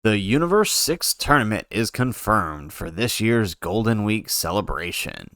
The Universe 6 tournament is confirmed for this year's Golden Week celebration.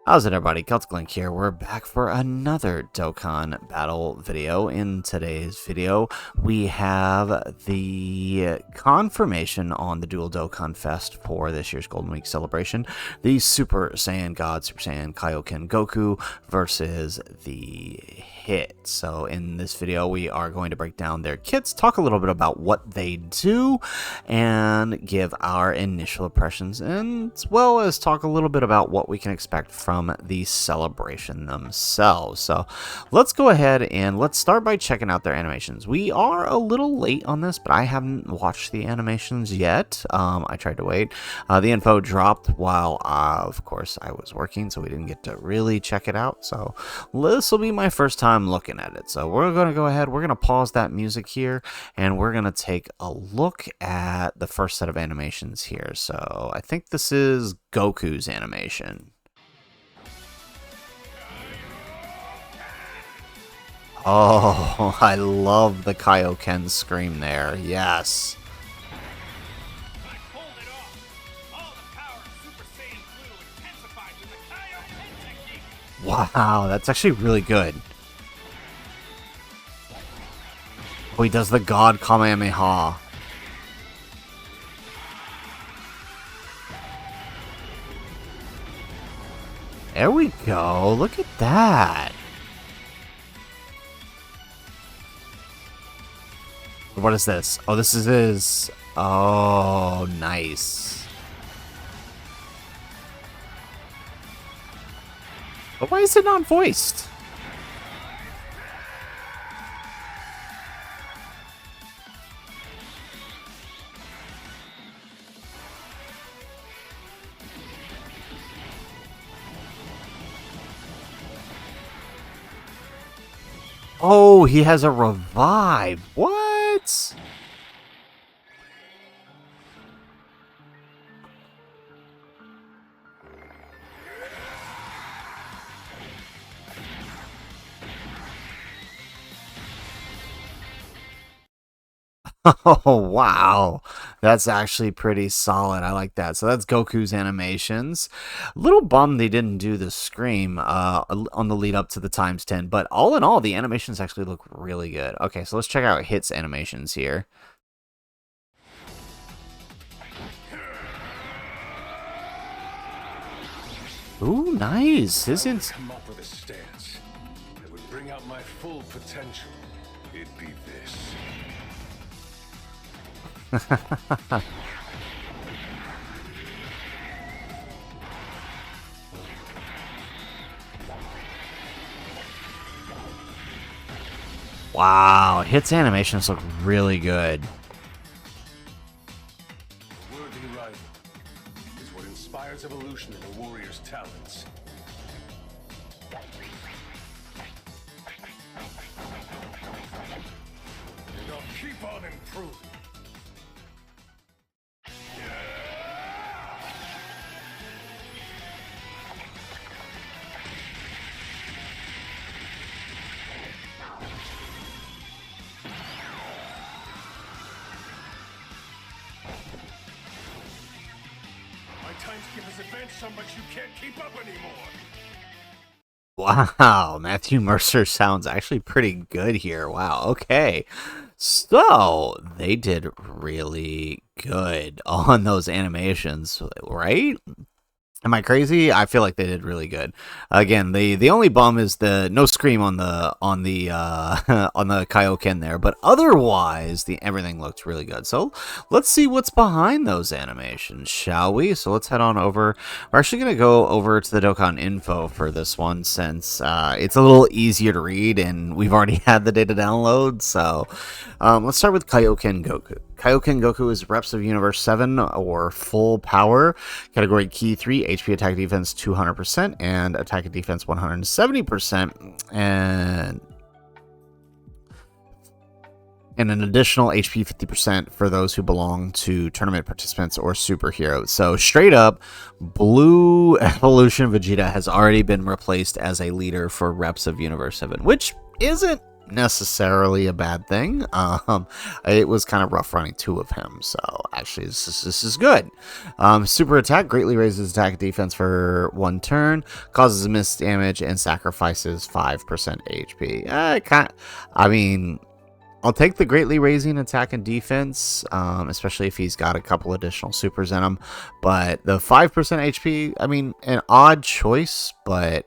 How's it, everybody? Celtic Link here. We're back for another Dokkan battle video. In today's video, we have the confirmation on the Dual Dokkan Fest for this year's Golden Week celebration. The Super Saiyan God, Super Saiyan Kaioken Goku versus the Hit. So in this video, we are going to break down their kits, talk a little bit about what they do, and give our initial impressions, and as well as talk a little bit about what we can expect from the celebration themselves. So let's go ahead and let's start by checking out their animations. We are a little late on this, but I haven't watched the animations yet. I tried to wait. The info dropped while, of course, I was working, so we didn't get to really check it out. So this will be my first time looking at it. So we're going to go ahead. We're going to pause that music here, and we're going to take a look at the first set of animations here. So I think this is Goku's animation. Oh, I love the Kaioken scream there. Yes. I pulled it off. All the power of Super Saiyan Blue intensified with the Kaioken technique. Wow, that's actually really good. Oh, he does the God Kamehameha. There we go. Look at that. What is this? Oh, this is his... Oh, nice. But why is it not voiced? Oh, he has a revive. What? Oh, wow. That's actually pretty solid. I like that. So that's Goku's animations. Little bummed they didn't do the scream on the lead up to the ×10, but all in all, the animations actually look really good. Okay, so let's check out Hit's animations here. Ooh, nice. Come up with a stance that would bring out my full potential. It'd be this. Wow, Hit's animations look really good. A worthy rival is what inspires evolution in a warrior's talents. And I'll keep on improving. Time skippers advance so much you can't keep up anymore. Wow, Matthew Mercer sounds actually pretty good here. Wow, okay. So, they did really good on those animations, right? Am I crazy? I feel like they did really good. Again, the only bum is the no scream on the on the Kaioken there, but otherwise everything looks really good. So let's see what's behind those animations, shall we? So let's head on over. We're actually gonna go over to the Dokkan info for this one since it's a little easier to read and we've already had the data download. So let's start with Kaioken Goku. Kaioken Goku is Reps of Universe 7 or full power, category Key 3, HP attack defense 200%, and attack and defense 170%, and an additional HP 50% for those who belong to tournament participants or superheroes. So straight up, Blue Evolution Vegeta has already been replaced as a leader for Reps of Universe 7, which isn't necessarily a bad thing. It was kind of rough running 2 of him, so actually this is good. Super attack greatly raises attack defense for 1 turn, causes miss damage, and sacrifices 5% HP. I mean, I'll take the greatly raising attack and defense, especially if he's got a couple additional supers in him. But the 5% HP, I mean, an odd choice, but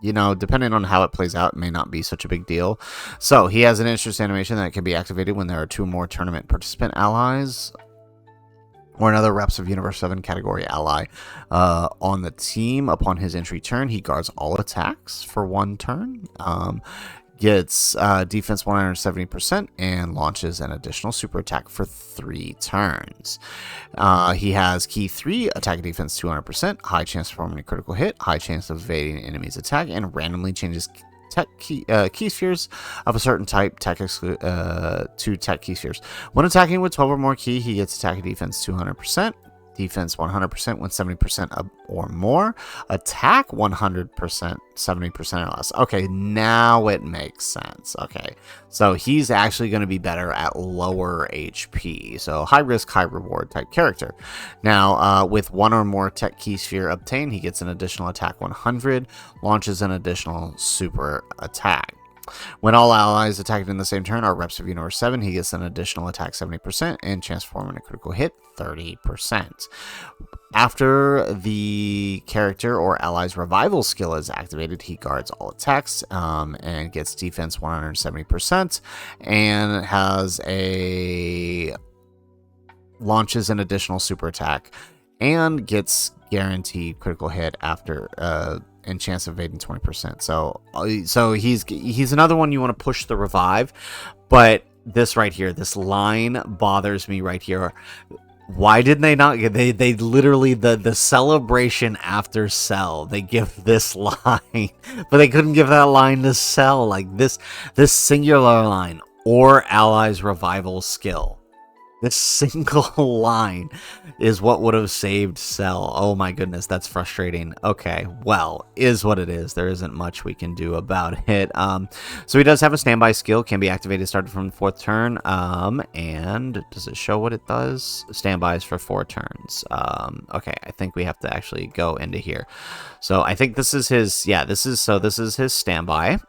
you know, depending on how it plays out, it may not be such a big deal. So he has an interest animation that can be activated when there are 2 more tournament participant allies or another Reps of Universe 7 category ally on the team. Upon his entry turn, he guards all attacks for 1 turn. Gets defense 170% and launches an additional super attack for 3 turns. He has key 3, attack defense 200%, high chance of performing a critical hit, high chance of evading enemy's attack, and randomly changes tech key spheres of a certain type to tech key spheres. When attacking with 12 or more key, he gets attack defense 200%. Defense 100% when 70% or more. Attack 100%, 70% or less. Okay, now it makes sense. Okay, so he's actually going to be better at lower HP. So high risk, high reward type character. Now, with 1 or more tech key sphere obtained, he gets an additional attack 100, launches an additional super attack. When all allies attacked in the same turn are Reps of Universe 7, he gets an additional attack 70% and chance of performing a critical hit 30%. After the character or ally's revival skill is activated, he guards all attacks and gets defense 170% and has a launches an additional super attack and gets guaranteed critical hit after and chance of evading 20%. So he's another one you want to push the revive, but this right here, this line bothers me right here. Why didn't they not get they literally the celebration after Cell, they give this line, but they couldn't give that line to Cell, like this singular line or allies revival skill. This single line is what would have saved Cell. Oh my goodness, that's frustrating. Okay, well, is what it is. There isn't much we can do about it. So he does have a standby skill, can be activated starting from the 4th turn. And does it show what it does? Standbys for 4 turns. Okay, I think we have to actually go into here. So I think this is his, this is his standby.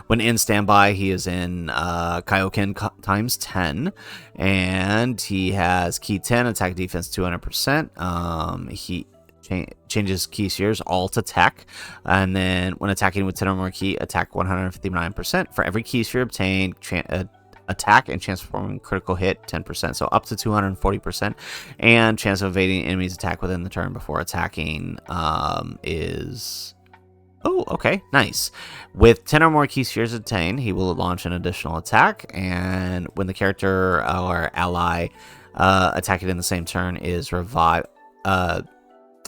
When in standby, he is in Kaioken times 10, and he has key 10, attack defense 200%. He changes key spheres all to tech, and then when attacking with 10 or more key, attack 159%. For every key sphere obtained, attack and chance of performing critical hit 10%, so up to 240%, and chance of evading enemy's attack within the turn before attacking is... Oh, okay, nice. With 10 or more key spheres obtained, he will launch an additional attack, and when the character or ally attacking in the same turn is revived...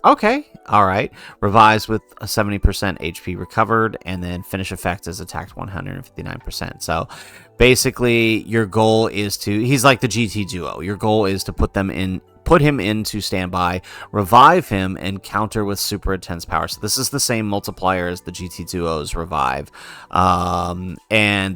okay, alright. Revives with a 70% HP recovered, and then finish effect is attacked 159%. So, basically, your goal is to... He's like the GT duo. Your goal is to put him into standby, revive him, and counter with super intense power. So this is the same multiplier as the GT Duos revive. And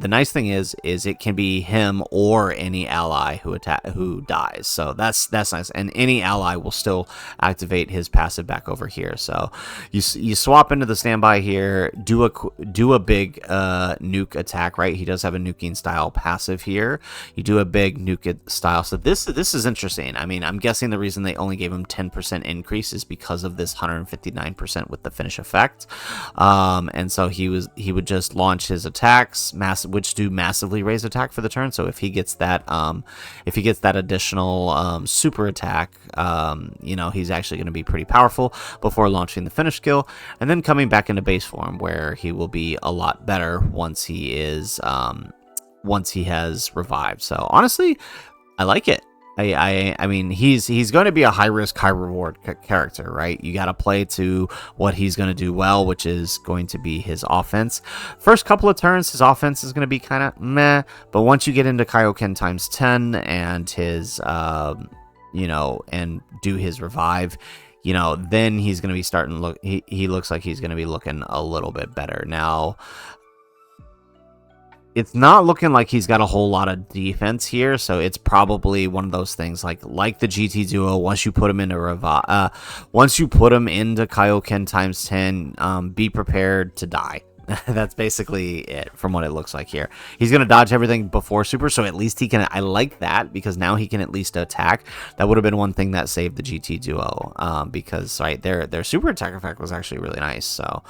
the nice thing is it can be him or any ally who dies. So that's nice. And any ally will still activate his passive back over here. So you swap into the standby here, do a big nuke attack, right? He does have a nuking style passive here. You do a big nuke style. So this is interesting. I mean, I'm guessing the reason they only gave him 10% increase is because of this 159% with the finish effect. And so he would just launch his attacks, which do massively raise attack for the turn. So if he gets that additional super attack, he's actually going to be pretty powerful before launching the finish skill, and then coming back into base form where he will be a lot better once he has revived. So honestly, I like it. I mean, he's going to be a high risk, high reward character, right? You got to play to what he's going to do well, which is going to be his offense. First couple of turns, his offense is going to be kind of meh, but once you get into Kaioken times 10 and his, and do his revive, then he's going to be starting to look. He looks like he's going to be looking a little bit better now. it's not looking like he's got a whole lot of defense here, so it's probably one of those things like the GT Duo. Once you put him into once you put him into Kaioken times 10, be prepared to die. That's basically it from what it looks like here. He's going to dodge everything before super, so at least he can... I like that, because now he can at least attack. That would have been one thing that saved the GT Duo, because right, their super attack effect was actually really nice. So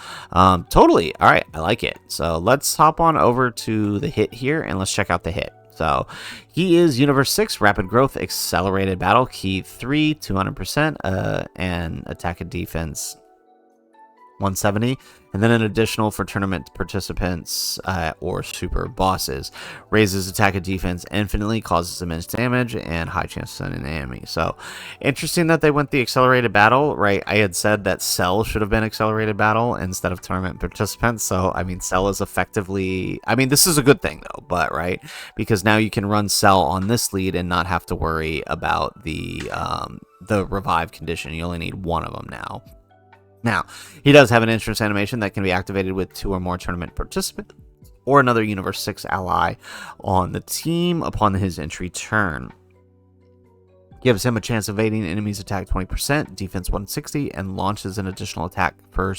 totally. All right, I like it. So let's hop on over to the hit here, and let's check out the hit. So he is Universe 6, Rapid Growth, Accelerated Battle, Key 3, 200%, and Attack and Defense 170, and then an additional for tournament participants or super bosses. Raises attack and defense infinitely, causes immense damage, and high chance of sending an enemy. So, interesting that they went the accelerated battle, right? I had said that Cell should have been accelerated battle instead of tournament participants. So, I mean, Cell is effectively... I mean, this is a good thing, though, but, right? Because now you can run Cell on this lead and not have to worry about the revive condition. You only need one of them now. Now, he does have an entrance animation that can be activated with 2 or more tournament participants or another Universe 6 ally on the team upon his entry turn. Gives him a chance of evading enemies' attack 20%, defense 160, and launches an additional super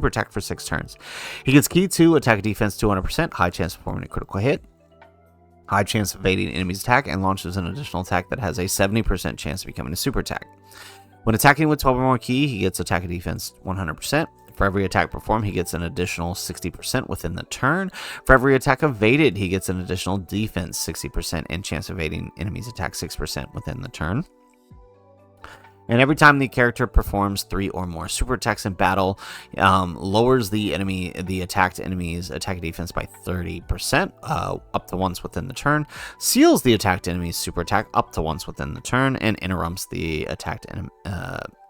attack for 6 turns. He gets key 2, attack defense 200%, high chance of performing a critical hit, high chance of evading enemies' attack, and launches an additional attack that has a 70% chance of becoming a super attack. When attacking with 12 or more ki, he gets attack and defense 100%. For every attack performed, he gets an additional 60% within the turn. For every attack evaded, he gets an additional defense 60% and chance of evading enemies' attack 6% within the turn. And every time the character performs 3 or more super attacks in battle, lowers the attacked enemy's attack defense by 30%, up to once within the turn, seals the attacked enemy's super attack up to once within the turn, and interrupts the attacked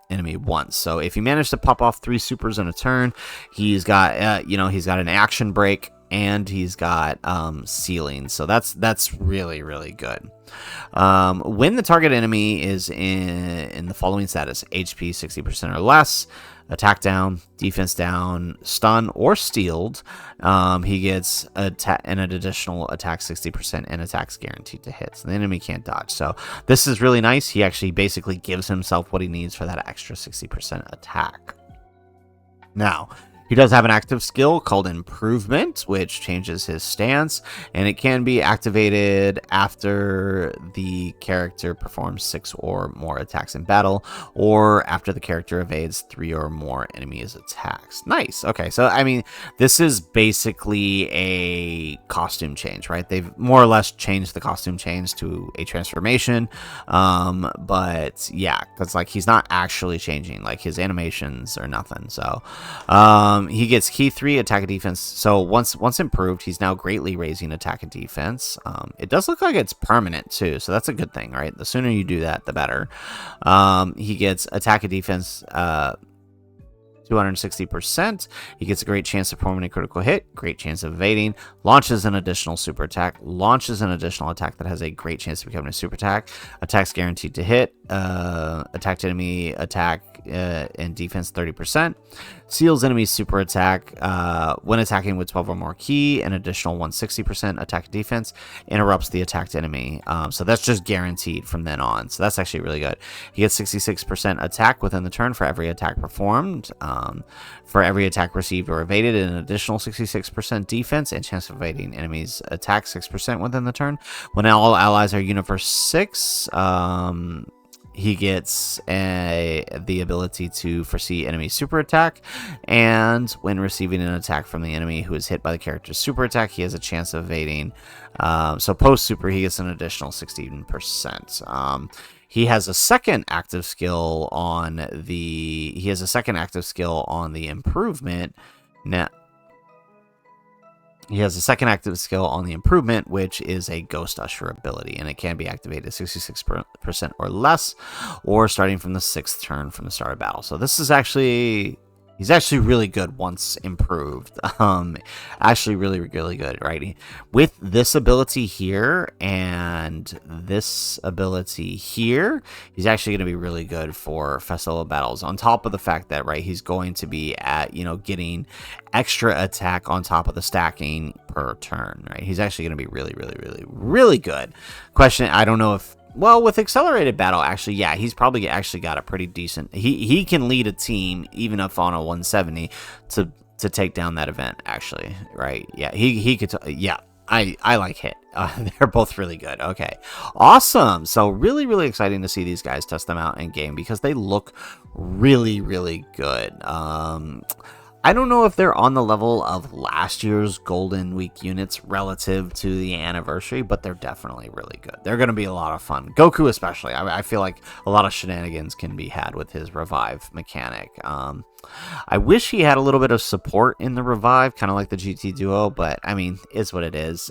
enemy once. So if you manage to pop off 3 supers in a turn, he's got he's got an action break, and he's got sealing. So that's really, really good. When the target enemy is in the following status: HP 60% or less, attack down, defense down, stun, or stealed, he gets an additional attack 60% and attacks guaranteed to hit. So the enemy can't dodge. So this is really nice. He actually basically gives himself what he needs for that extra 60% attack. Now, he does have an active skill called Improvement, which changes his stance, and it can be activated after the character performs 6 or more attacks in battle, or after the character evades 3 or more enemies' attacks. Nice. Okay, so I mean, this is basically a costume change, right? They've more or less changed the costume change to a transformation, but yeah, because like he's not actually changing, like his animations or nothing. So he gets key 3, attack and defense. So once improved, he's now greatly raising attack and defense. It does look like it's permanent too, so that's a good thing, right? The sooner you do that, the better. He gets attack and defense 260%. He gets a great chance of performing a critical hit, great chance of evading, launches an additional super attack, launches an additional attack that has a great chance of becoming a super attack, attacks guaranteed to hit, attacked enemy attack and defense 30%, seals enemy's super attack when attacking with 12 or more ki, an additional 160% attack and defense, interrupts the attacked enemy. So that's just guaranteed from then on. So that's actually really good. He gets 66% attack within the turn for every attack performed. For every attack received or evaded, an additional 66% defense and chance of evading enemies' attack 6% within the turn. When all allies are Universe 6, he gets the ability to foresee enemy super attack, and when receiving an attack from the enemy who is hit by the character's super attack, he has a chance of evading. So post super, he gets an additional 16%. He has a second active skill on the improvement. Now, he has a second active skill on the improvement, which is a Ghost Usher ability, and it can be activated 66% or less, or starting from the 6th turn from the start of battle. So this is actually He's actually really good once improved. Actually really, really good, right? With this ability here and this ability here, he's actually going to be really good for Festival of Battles. On top of the fact that, right, he's going to be at, getting extra attack on top of the stacking per turn, right? He's actually going to be really, really, really, really good. Question, I don't know if, well, with accelerated battle, actually, yeah, he's probably actually got a pretty decent. He can lead a team even if on a 170 to take down that event. Actually, right? Yeah, he could. Yeah, I like Hit. They're both really good. Okay, awesome. So really, really exciting to see these guys test them out in game because they look really, really good. I don't know if they're on the level of last year's Golden Week units relative to the anniversary, but they're definitely really good. They're going to be a lot of fun. Goku especially. I feel like a lot of shenanigans can be had with his revive mechanic. I wish he had a little bit of support in the revive, kind of like the GT Duo, but I mean, it's what it is.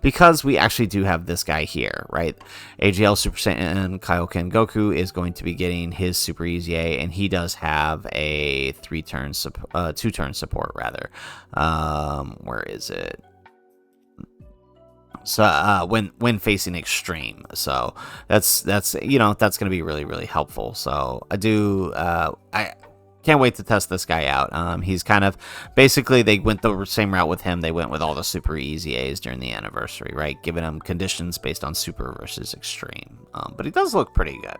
Because we actually do have this guy here, right? AGL Super Saiyan Kaioken Goku is going to be getting his Super Easy A, and he does have a 2-turn support rather. Where is it? So when facing extreme, so that's that's going to be really, really helpful. So I can't wait to test this guy out. He's kind of basically, they went the same route with him. They went with all the super easy A's during the anniversary, right? Giving him conditions based on super versus extreme. But he does look pretty good.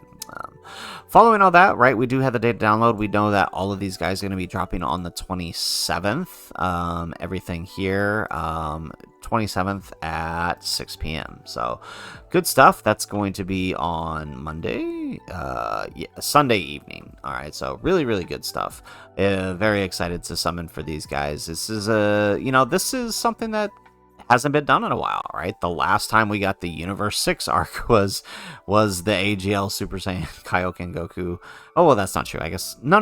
Following all that, right, we do have the data download. We know that all of these guys are going to be dropping on the 27th. Everything here, 27th at 6 p.m. So good stuff. That's going to be on Monday, Sunday evening. All right, so really, really good stuff. Very excited to summon for these guys. This is this is something that hasn't been done in a while, right? The last time we got the Universe 6 arc was the AGL Super Saiyan Kaioken Goku. Oh, well, that's not true. I guess no,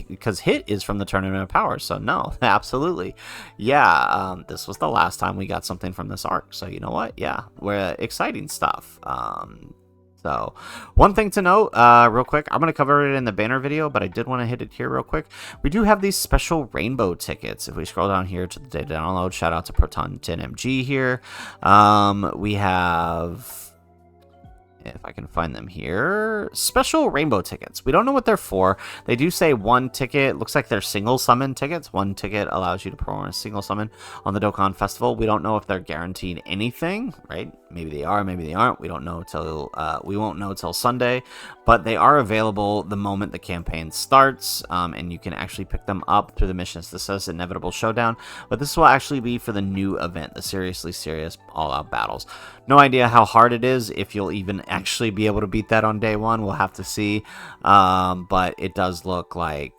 because Hit is from the Tournament of Power, so no, absolutely, yeah. This was the last time we got something from this arc, so you know what? Yeah, we're exciting stuff. So, one thing to note, real quick, I'm going to cover it in the banner video, but I did want to hit it here real quick. We do have these special rainbow tickets. If we scroll down here to the data download, shout out to Proton 10MG here. We have, if I can find them here, special rainbow tickets. We don't know what they're for. They do say one ticket. Looks like they're single summon tickets. One ticket allows you to perform a single summon on the Dokkan Festival. We don't know if they're guaranteed anything, right? Maybe they are, maybe they aren't. We don't know till we won't know till Sunday, but they are available the moment the campaign starts, and you can actually pick them up through the missions. This says Inevitable Showdown, but this will actually be for the new event, the Seriously Serious All-Out Battles. No idea how hard it is, if you'll even actually be able to beat that on day one. We'll have to see, but it does look like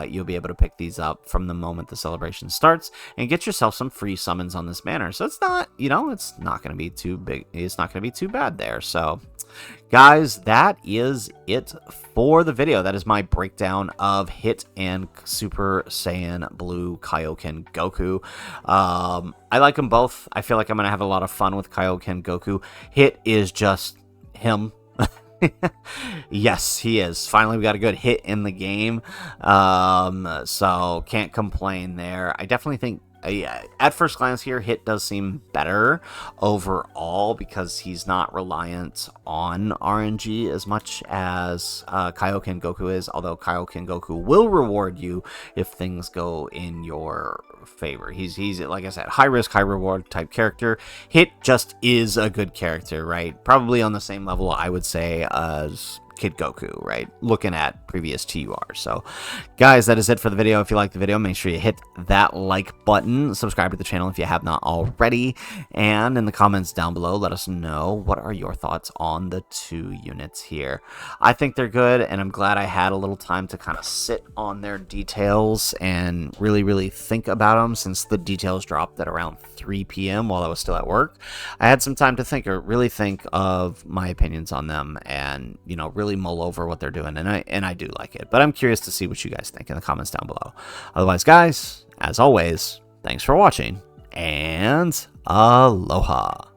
you'll be able to pick these up from the moment the celebration starts and get yourself some free summons on this banner. So it's not, it's not going to be too big. It's not going to be too bad there. So, guys, that is it for the video. That is my breakdown of Hit and Super Saiyan Blue Kaioken Goku. I like them both. I feel like I'm going to have a lot of fun with Kaioken Goku. Hit is just him. Yes, he is. Finally, we got a good Hit in the game. So can't complain there. I definitely think, at first glance here, Hit does seem better overall because he's not reliant on RNG as much as Kaioken Goku is, although Kaioken Goku will reward you if things go in your favor. He's like I said, high risk, high reward type character. Hit just is a good character, right? Probably on the same level, I would say, as Kid Goku, right? Looking at previous TURs. So, guys, that is it for the video. If you liked the video, make sure you hit that like button. Subscribe to the channel if you have not already. And in the comments down below, let us know what are your thoughts on the two units here. I think they're good, and I'm glad I had a little time to kind of sit on their details and really, really think about them, since the details dropped at around 3 p.m. while I was still at work. I had some time to think, or really think of my opinions on them, and really mull over what they're doing, and I do like it, but I'm curious to see what you guys think in the comments down below. Otherwise, guys, as always, thanks for watching, and aloha.